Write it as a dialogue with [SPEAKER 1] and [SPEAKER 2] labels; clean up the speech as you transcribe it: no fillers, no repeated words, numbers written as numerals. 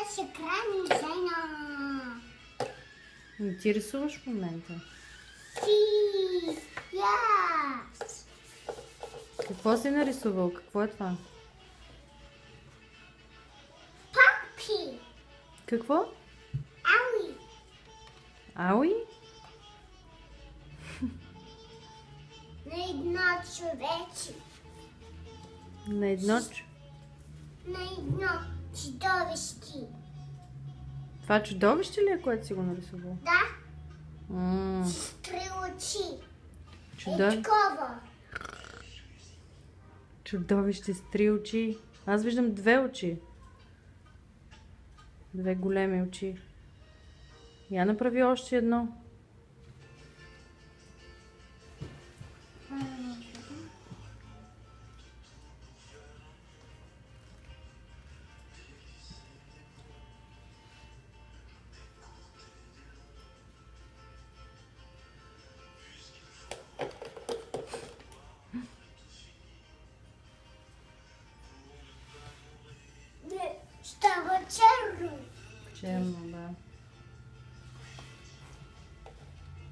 [SPEAKER 1] с екран и Зена.
[SPEAKER 2] И ти рисуваш в момента.
[SPEAKER 1] Си, yes.
[SPEAKER 2] Какво си нарисувал? Какво е това?
[SPEAKER 1] Папи.
[SPEAKER 2] Какво?
[SPEAKER 1] Али.
[SPEAKER 2] Ауи?
[SPEAKER 1] На едно човече.
[SPEAKER 2] На едно...
[SPEAKER 1] На едно чудовище.
[SPEAKER 2] Това чудовище ли е, което си го нарисувал?
[SPEAKER 1] Да,
[SPEAKER 2] М,
[SPEAKER 1] с три очи.
[SPEAKER 2] Чудо...
[SPEAKER 1] Такова.
[SPEAKER 2] Чудовище с 3 очи. Аз виждам 2 очи. 2 големи очи. Я направи още едно.
[SPEAKER 1] Става черно.
[SPEAKER 2] Черно, да.